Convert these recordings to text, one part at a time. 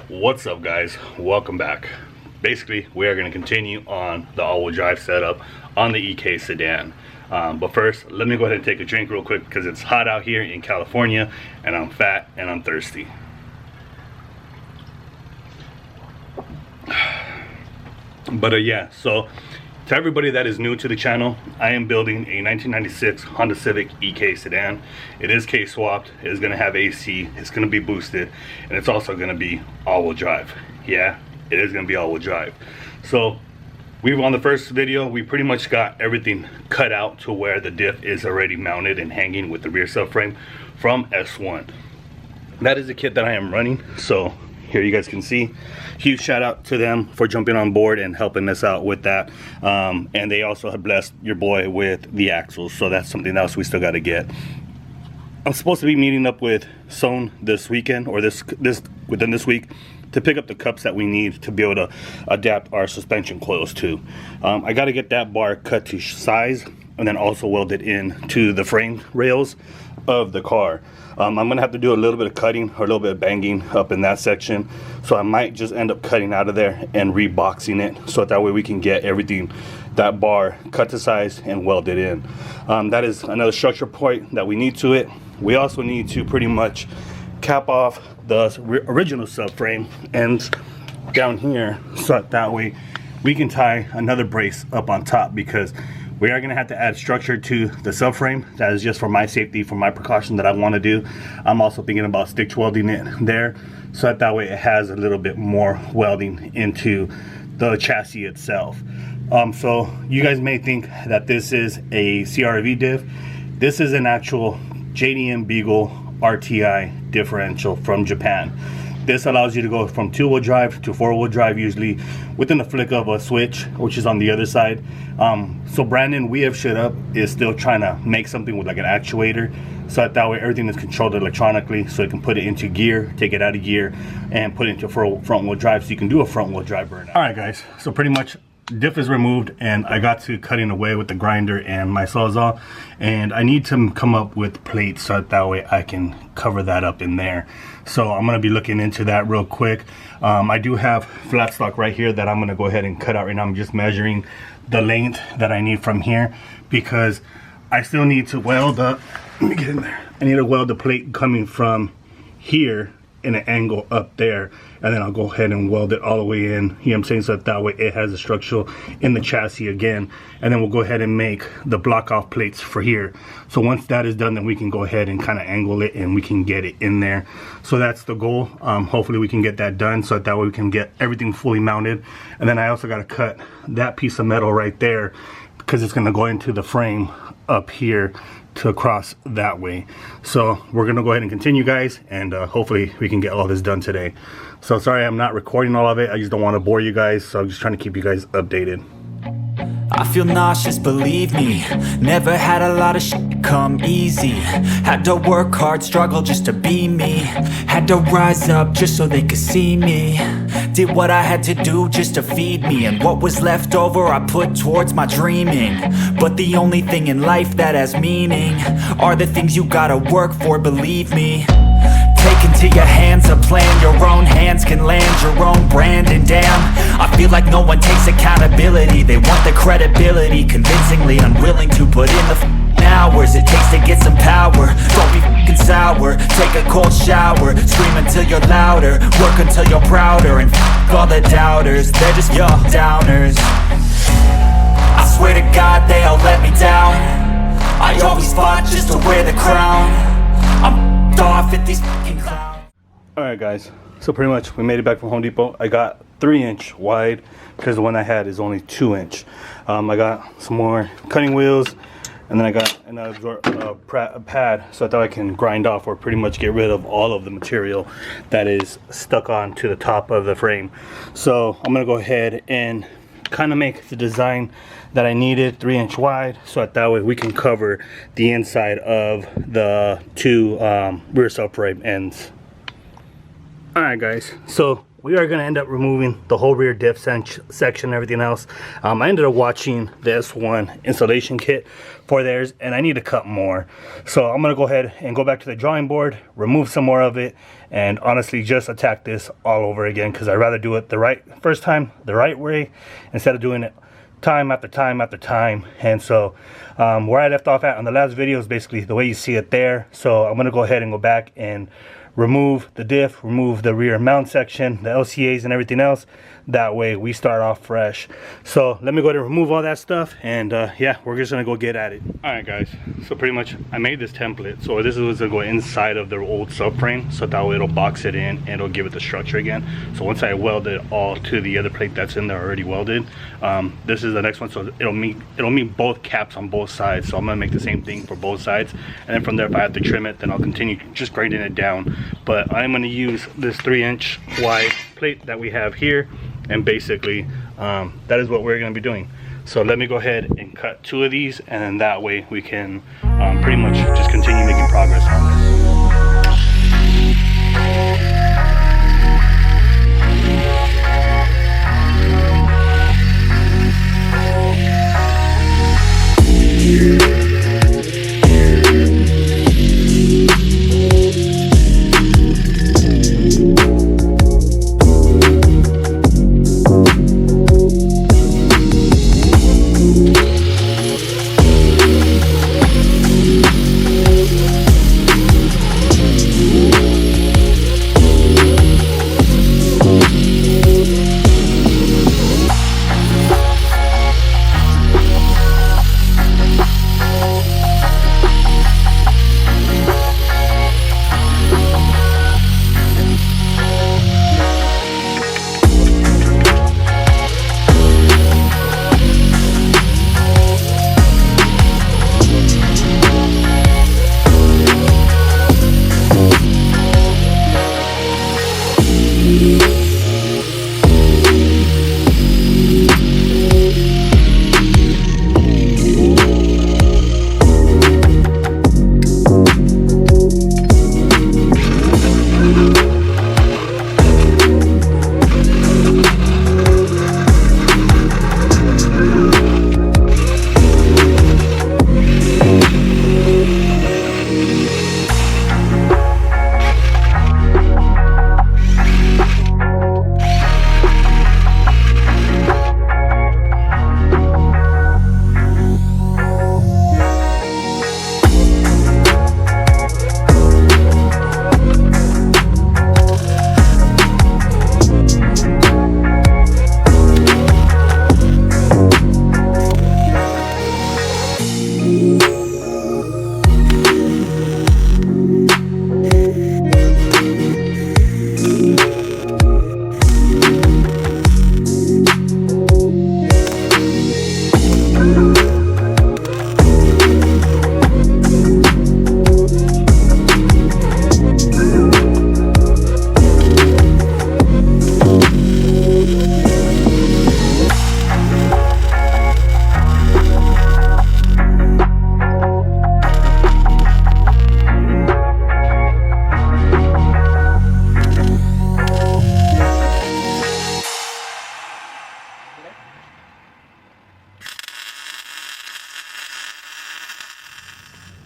What's up, guys? Welcome back. Basically, we are going to continue on the all-wheel drive setup on the EK Sedan. But first, let me go ahead and take a drink real quick because it's hot out here in California and I'm fat and I'm thirsty. But yeah, so to everybody that is new to the channel, I am building a 1996 Honda Civic EK Sedan. It is K-swapped, it is going to have AC, it's going to be boosted, and it's also going to be all-wheel drive. Yeah, it is going to be all-wheel drive. So we've on the first video, we pretty much got everything cut out to where the diff is already mounted and hanging with the rear subframe from S1. That is the kit that I am running, so here you guys can see. Huge shout out to them for jumping on board and helping us out with that. And they also have blessed your boy with the axles, so that's something else we still got to get. I'm supposed to be meeting up with Sedan this weekend, or within this week, to pick up the cups that we need to be able to adapt our suspension coils to. I got to get that bar cut to size and then also welded in to the frame rails of the car. I'm gonna have to do a little bit of cutting or a little bit of banging up in that section, so I might just end up cutting out of there and reboxing it, so that way we can get everything, that bar cut to size and welded in. That is another structure point that we need to it. We also need to pretty much cap off the original subframe ends down here, so that way we can tie another brace up on top, because we are going to have to add structure to the subframe. That is just for my safety, for my precaution that I want to do. I'm also thinking about stitch welding it there, so that way it has a little bit more welding into the chassis itself. So you guys may think that this is a CRV diff. This is an actual JDM Beagle RTI differential from Japan. This allows you to go from two-wheel drive to four-wheel drive, usually within the flick of a switch, which is on the other side. So Brandon, we have shit up, is still trying to make something with like an actuator, so that way everything is controlled electronically, so you can put it into gear, take it out of gear, and put it into front-wheel drive, so you can do a front-wheel drive burnout. All right, guys, so pretty much diff is removed, and I got to cutting away with the grinder and my sawzall, and I need to come up with plates so that way I can cover that up in there. So I'm going to be looking into that real quick. I do have flat stock right here that I'm going to go ahead and cut out right now. I'm just measuring the length that I need from here, because I still need to weld up. Let me get in there. I need to weld the plate coming from here in an angle up there, and then I'll go ahead and weld it all the way in, you know what I'm saying, so that way it has a structural in the chassis again, and then we'll go ahead and make the block off plates for here. So once that is done, then we can go ahead and kind of angle it and we can get it in there. So that's the goal. Hopefully we can get that done, so that way we can get everything fully mounted. And then I also got to cut that piece of metal right there, because it's going to go into the frame up here to cross that way. So we're gonna go ahead and continue, guys, and hopefully we can get all this done today. So sorry I'm not recording all of it, I just don't want to bore you guys, so I'm just trying to keep you guys updated. I feel nauseous, believe me. Never had a lot of shit come easy. Had to work hard, struggle just to be me. Had to rise up just so they could see me. Did what I had to do just to feed me, and what was left over I put towards my dreaming. But the only thing in life that has meaning are the things you gotta work for, believe me. Take into your hands a plan, your own hands can land your own brand. And damn, I feel like no one takes accountability. They want the credibility, convincingly unwilling to put in the hours it takes to get some power. Don't be f***ing sour, take a cold shower, scream until you're louder, work until you're prouder, and f*** all the doubters, they're just your downers. I swear to God they all let me down. I always fought just to wear the crown. I'm off at these fucking clowns. Alright, guys, so pretty much we made it back from Home Depot. I got 3-inch wide, because the one I had is only 2-inch. I got some more cutting wheels, and then I got another pad, so that I can grind off or pretty much get rid of all of the material that is stuck on to the top of the frame. So I'm gonna go ahead and kind of make the design that I needed, 3-inch wide, so that way we can cover the inside of the two rear subframe ends. Alright guys, so we are going to end up removing the whole rear diff section and everything else. I ended up watching this one installation kit for theirs, and I need to cut more. So I'm going to go ahead and go back to the drawing board, remove some more of it, and honestly just attack this all over again, because I'd rather do it first time the right way instead of doing it time after time after time. And so where I left off at on the last video is basically the way you see it there. So I'm going to go ahead and go back and remove the diff, remove the rear mount section, the LCAs and everything else. That way we start off fresh. So let me go ahead and remove all that stuff, and yeah, we're just gonna go get at it. All right guys, so pretty much I made this template. So this is gonna go inside of the old subframe, so that way it'll box it in and it'll give it the structure again. So once I weld it all to the other plate that's in there already welded, this is the next one. So it'll meet both caps on both sides. So I'm gonna make the same thing for both sides, and then from there, if I have to trim it, then I'll continue just grinding it down. But I'm gonna use this 3-inch wide plate that we have here, and basically that is what we're going to be doing. So let me go ahead and cut 2 of these, and then that way we can pretty much just continue making progress on this.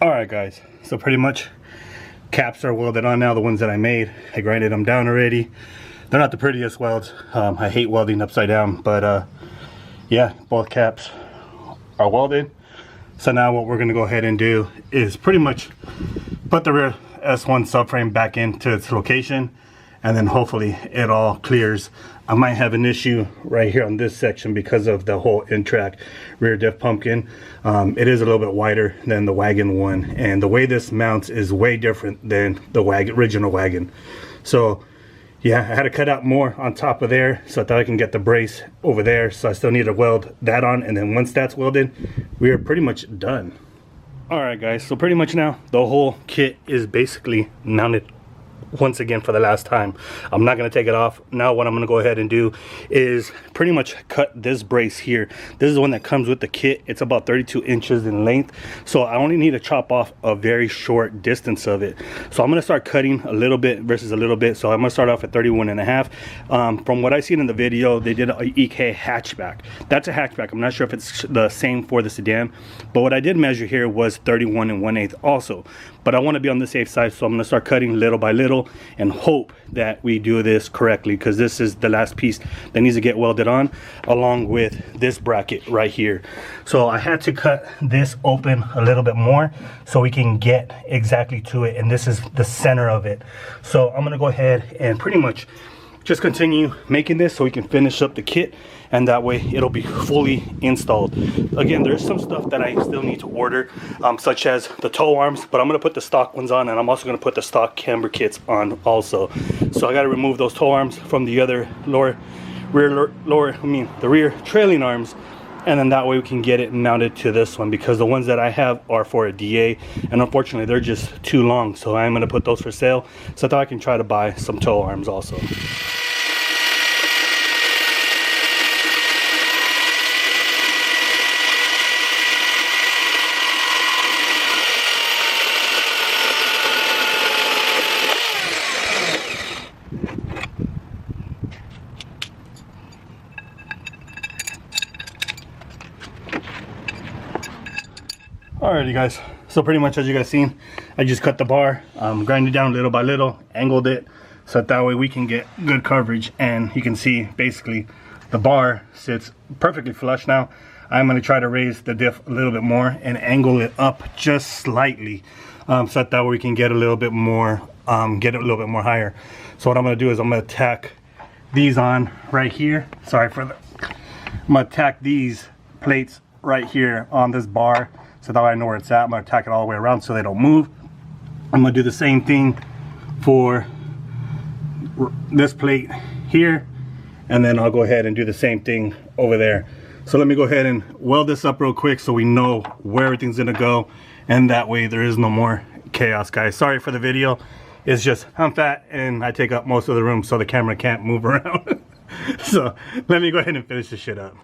Alright guys, so pretty much caps are welded on now, the ones that I made. I grinded them down already. They're not the prettiest welds. I hate welding upside down, but yeah, both caps are welded. So now what we're going to go ahead and do is pretty much put the rear S1 subframe back into its location, and then hopefully it all clears. I might have an issue right here on this section because of the whole in-track rear diff pumpkin. It is a little bit wider than the wagon one, and the way this mounts is way different than the original wagon. So yeah, I had to cut out more on top of there so that I can get the brace over there. So I still need to weld that on, and then once that's welded, we are pretty much done. Alright guys, so pretty much now the whole kit is basically mounted once again for the last time. I'm not going to take it off. Now what I'm going to go ahead and do is pretty much cut this brace here. This is the one that comes with the kit. It's about 32 inches in length, so I only need to chop off a very short distance of it. So I'm going to start cutting a little bit versus a little bit. So I'm going to start off at 31.5. From what I seen in the video, they did an EK hatchback. That's a hatchback. I'm not sure if it's the same for the sedan, but what I did measure here was 31 1/8 also. But I want to be on the safe side, so I'm going to start cutting little by little and hope that we do this correctly, because this is the last piece that needs to get welded on, along with this bracket right here. So I had to cut this open a little bit more so we can get exactly to it, and this is the center of it. So I'm going to go ahead and pretty much just continue making this so we can finish up the kit, and that way it'll be fully installed. Again, there's some stuff that I still need to order, such as the tow arms, but I'm going to put the stock ones on, and I'm also going to put the stock camber kits on also. So I got to remove those tow arms from the other the rear trailing arms, and then that way we can get it mounted to this one, because the ones that I have are for a DA, and unfortunately they're just too long. So I'm going to put those for sale, so I thought I can try to buy some tow arms also. Alrighty guys, so pretty much as you guys seen, I just cut the bar, grinded it down little by little, angled it so that way we can get good coverage. And you can see basically the bar sits perfectly flush now. I'm going to try to raise the diff a little bit more and angle it up just slightly, so that way we can get a little bit more higher. So what I'm going to do is I'm going to tack these on right here. Sorry for the, I'm going to tack these plates right here on this bar, so that way I know where it's at. I'm going to tack it all the way around so they don't move. I'm going to do the same thing for this plate here, and then I'll go ahead and do the same thing over there. So let me go ahead and weld this up real quick so we know where everything's going to go, and that way there is no more chaos, guys. Sorry for the video. It's just I'm fat and I take up most of the room, so the camera can't move around. So let me go ahead and finish this shit up.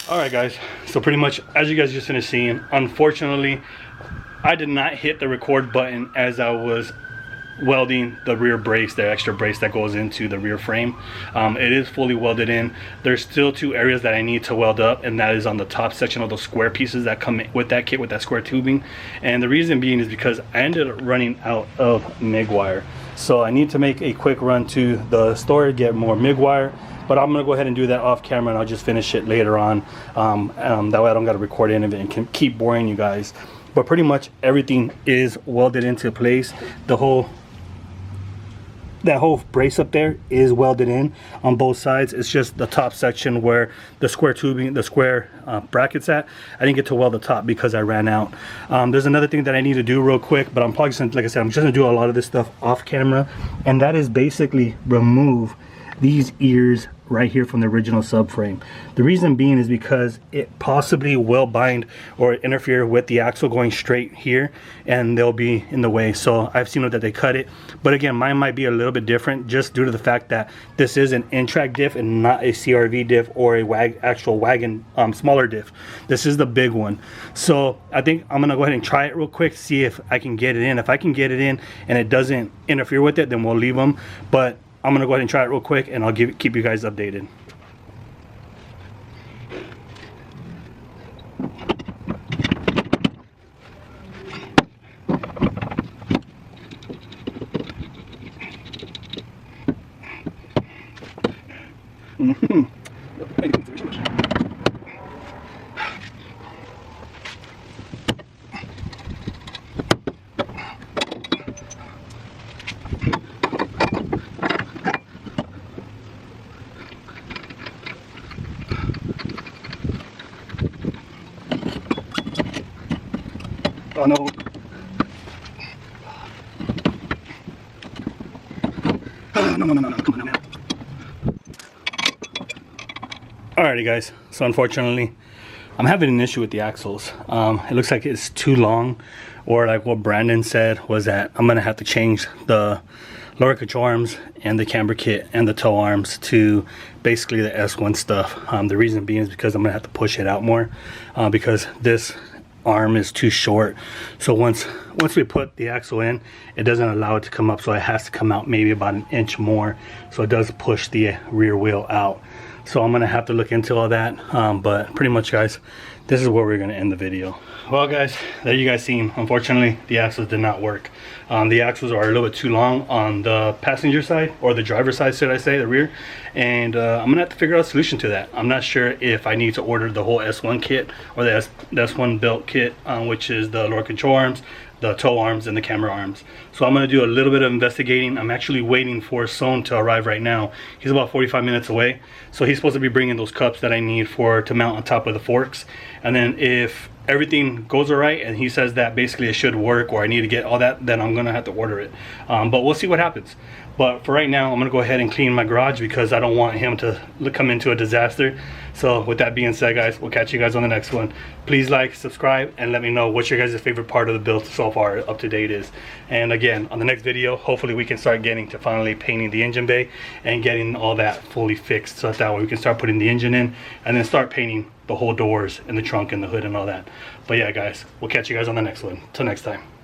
Alright guys, so pretty much as you guys just finished seeing, unfortunately I did not hit the record button as I was welding the rear brace, the extra brace that goes into the rear frame. It is fully welded in. There's still two areas that I need to weld up, and that is on the top section of those square pieces that come with that kit, with that square tubing. And the reason being is because I ended up running out of MIG wire, so I need to make a quick run to the store, get more MIG wire. But I'm gonna go ahead and do that off camera, and I'll just finish it later on. That way I don't gotta record any of it and can keep boring you guys. But pretty much everything is welded into place. That whole brace up there is welded in on both sides. It's just the top section where the square tubing, the square brackets at. I didn't get to weld the top because I ran out. There's another thing that I need to do real quick, but I'm probably just, like I said, I'm just gonna do a lot of this stuff off camera, and that is basically remove these ears right here from the original subframe. The reason being is because it possibly will bind or interfere with the axle going straight here, and they'll be in the way. So I've seen that they cut it, but again, mine might be a little bit different just due to the fact that this is an in-track diff and not a CRV diff or a actual wagon smaller diff. This is the big one. So I think I'm gonna go ahead and try it real quick, see if I can get it in. If I can get it in and it doesn't interfere with it, then we'll leave them. But I'm gonna go ahead and try it real quick, and I'll keep you guys updated. Oh no. No, come on now. Alrighty guys, so unfortunately I'm having an issue with the axles. It looks like it's too long, or like what Brandon said was that I'm gonna have to change the lower control arms and the camber kit and the toe arms to basically the S1 stuff. The reason being is because I'm gonna have to push it out more because this arm is too short. So once we put the axle in, it doesn't allow it to come up, so it has to come out maybe about an inch more, so it does push the rear wheel out. So I'm gonna have to look into all that, but pretty much guys, this is where we're gonna end the video. Well guys, there you guys seen, unfortunately the axles did not work. The axles are a little bit too long on the passenger side, or the driver's side should I say, the rear, and I'm gonna have to figure out a solution to that. I'm not sure if I need to order the whole S1 kit or the S1 belt kit, which is the lower control arms, the toe arms, and the camera arms. So I'm gonna do a little bit of investigating. I'm actually waiting for Son to arrive right now. He's about 45 minutes away, so he's supposed to be bringing those cups that I need to mount on top of the forks. And then if everything goes all right and he says that basically it should work, or I need to get all that, then I'm gonna have to order it. But we'll see what happens. But for right now, I'm gonna go ahead and clean my garage because I don't want him to come into a disaster. So with that being said guys, we'll catch you guys on the next one. Please like, subscribe, and let me know what your guys' favorite part of the build so far up to date is. And again, on the next video, hopefully we can start getting to finally painting the engine bay and getting all that fully fixed, so that way we can start putting the engine in and then start painting the whole doors and the trunk and the hood and all that. But yeah guys, we'll catch you guys on the next one. Till next time.